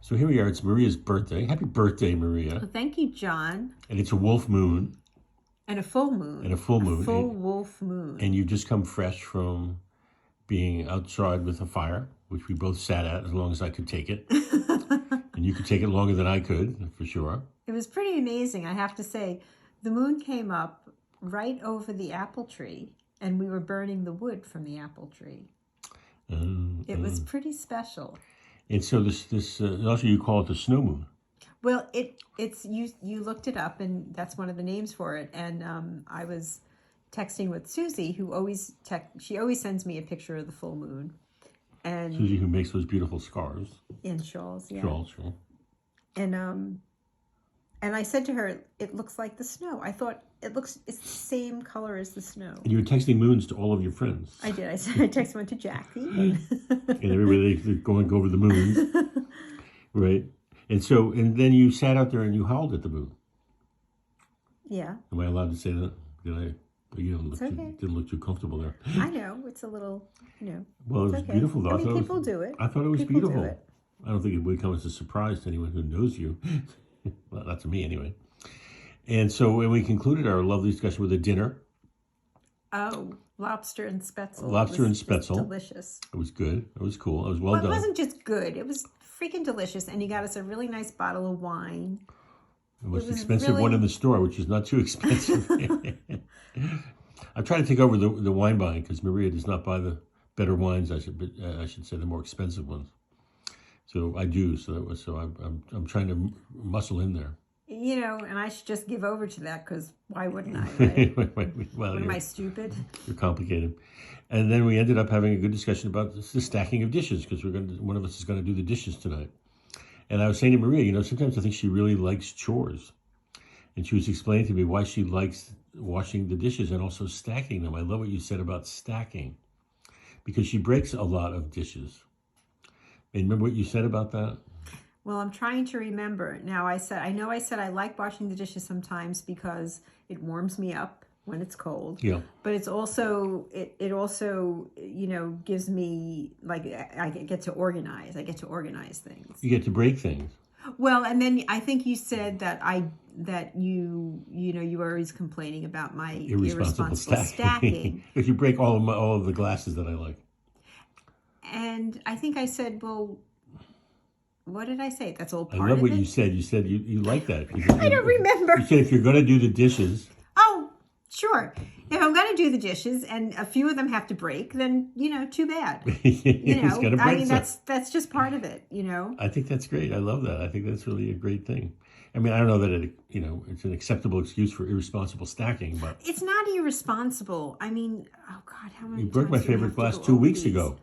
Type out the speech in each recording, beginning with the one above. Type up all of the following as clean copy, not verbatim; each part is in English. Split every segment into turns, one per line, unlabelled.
So here we are. It's Maria's birthday. Happy birthday, Maria.
Well, thank you, John.
And it's a wolf moon.
And a full moon.
And a full moon.
A full wolf moon.
And you've just come fresh from being outside with a fire, which we both sat at as long as I could take it. And you could take it longer than I could, for sure.
It was pretty amazing, I have to say. The moon came up right over the apple tree, and we were burning the wood from the apple tree. It was pretty special.
And so this also you call it the snow moon.
Well, it's you looked it up, and that's one of the names for it. And I was texting with Susie, who she always sends me a picture of the full moon. And
Susie, who makes those beautiful scarves.
And shawls, yeah.
Shawls, sure.
And I said to her, it looks like the snow. I thought it's the same color as the snow.
And you were texting moons to all of your friends.
I did. I texted one to Jackie.
And everybody going over the moons. Right. And then you sat out there and you howled at the moon.
Yeah.
Am I allowed to say that? Did I? You didn't look too comfortable there.
I know. It's a little,
Well, it was beautiful, though.
I mean, people do it.
I thought it was
people
beautiful.
Do it.
I don't think it would come as a surprise to anyone who knows you. Well, not to me, anyway. And so when we concluded our lovely discussion with a dinner.
Oh, lobster and spätzle.
Lobster and spätzle.
It was delicious.
It was good. It was cool. It was well done.
It wasn't just good. It was freaking delicious. And you got us a really nice bottle of wine.
The most expensive one in the store, which is not too expensive. I'm trying to take over the wine buying because Maria does not buy the better wines. I should say the more expensive ones. So I do. So I'm trying to muscle in there.
And I should just give over to that because why wouldn't I? Right?
Well,
am I stupid?
You're complicated. And then we ended up having a good discussion about the stacking of dishes because one of us is going to do the dishes tonight. And I was saying to Maria, sometimes I think she really likes chores. And she was explaining to me why she likes washing the dishes and also stacking them. I love what you said about stacking because she breaks a lot of dishes. And remember what you said about that?
Well, I'm trying to remember. Now, I said I like washing the dishes sometimes because it warms me up when it's cold.
Yeah.
But it's also, it also, gives me, like, I get to organize. I get to organize things.
You get to break things.
Well, and then I think you said that you were always complaining about my irresponsible stacking.
If you break all of the glasses that I like.
And I think I said, well, what did I say? That's all part of it?
I love what you said. You said you like that.
I don't remember.
You said if you're going to do the dishes.
Oh, sure. If I'm going to do the dishes and a few of them have to break, then, too bad. I mean, that's just part of it,
I think that's great. I love that. I think that's really a great thing. I mean, I don't know that it's an acceptable excuse for irresponsible stacking, but.
It's not irresponsible. I mean, oh God, how many
You broke my favorite glass 2 weeks ago.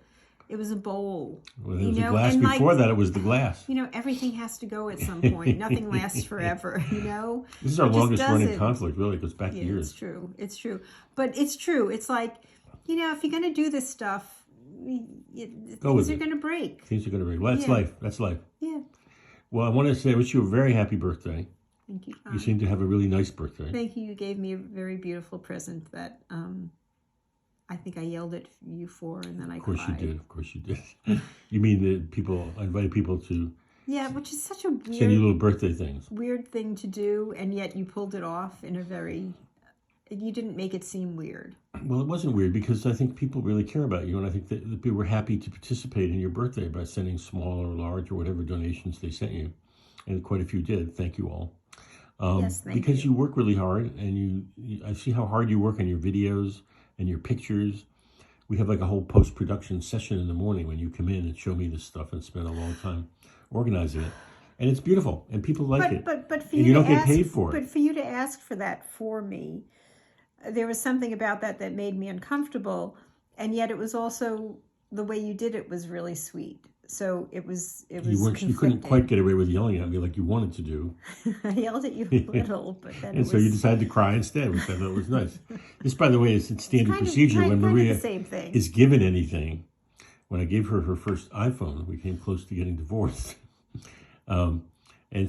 It was a bowl.
Well, there was a glass before that. It was the glass.
Everything has to go at some point. Nothing lasts forever,
This is our longest running conflict, really. It goes back years.
It's true. It's true. But it's true. It's like, if you're going to do this stuff, things are going to break.
Things are going to break. Well, that's life. That's life.
Yeah.
Well, I want to say I wish you a very happy birthday.
Thank you.
You seem to have a really nice birthday.
Thank you. You gave me a very beautiful present that I think I yelled at you for, and then I cried.
Of course you did. You mean I invited people to...
Yeah, which is such a weird...
Send you little birthday things.
Weird thing to do, and yet you pulled it off in a very... You didn't make it seem weird.
Well, it wasn't weird because I think people really care about you, and I think that people were happy to participate in your birthday by sending small or large or whatever donations they sent you. And quite a few did. Thank you all.
Yes, thank you.
Because you work really hard, and I see how hard you work on your videos and your pictures. We have like a whole post-production session in the morning when you come in and show me this stuff and spend a long time organizing it. And it's beautiful, and people like it.
But for
you don't get paid for it.
But for you to ask for that for me, there was something about that made me uncomfortable, and yet it was also the way you did it was really sweet. So it was
you couldn't quite get away with yelling at me like you wanted to do.
I yelled at you a little, but then
so you decided to cry instead, which I thought was nice. This, by the way, is standard procedure when Maria is given anything. When I gave her first iPhone, we came close to getting divorced. And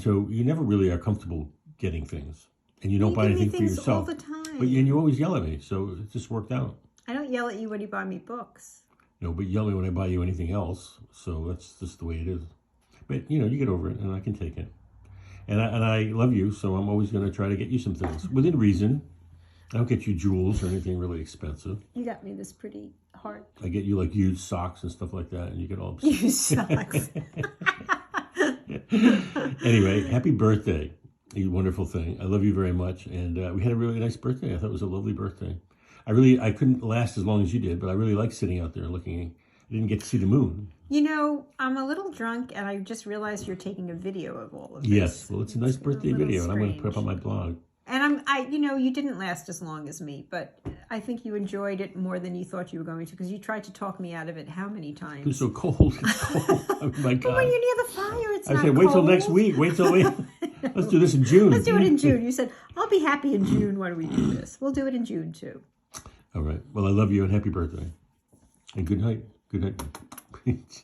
so you never really are comfortable getting things. And you don't buy anything for yourself.
All the time.
And you always yell at me, so it just worked out.
I don't yell at you when you buy me books.
No, but yell at me when I buy you anything else. So that's just the way it is. But, you know, you get over it, and I can take it. And I love you, so I'm always going to try to get you some things. Within reason. I don't get you jewels or anything really expensive.
You got me this pretty heart.
I get you, like, used socks and stuff like that, and you get all...
Used socks.
Anyway, happy birthday. You wonderful thing. I love you very much. And we had a really nice birthday. I thought it was a lovely birthday. I couldn't last as long as you did, but I really liked sitting out there looking. I didn't get to see the moon.
You know, I'm a little drunk, and I just realized you're taking a video of all of this.
Yes, well, it's a nice birthday video, and I'm going to put it up on my blog.
And you know, you didn't last as long as me, but I think you enjoyed it more than you thought you were going to, because you tried to talk me out of it how many times?
It was so cold. It's cold. Oh my God.
But when you're near the fire, it's not
I said, wait till
cold.
next week. Let's do this in June.
Let's do it in June. You said, I'll be happy in June when we do this. We'll do it in June, too. All
right. Well, I love you, and happy birthday. And good night. Good night.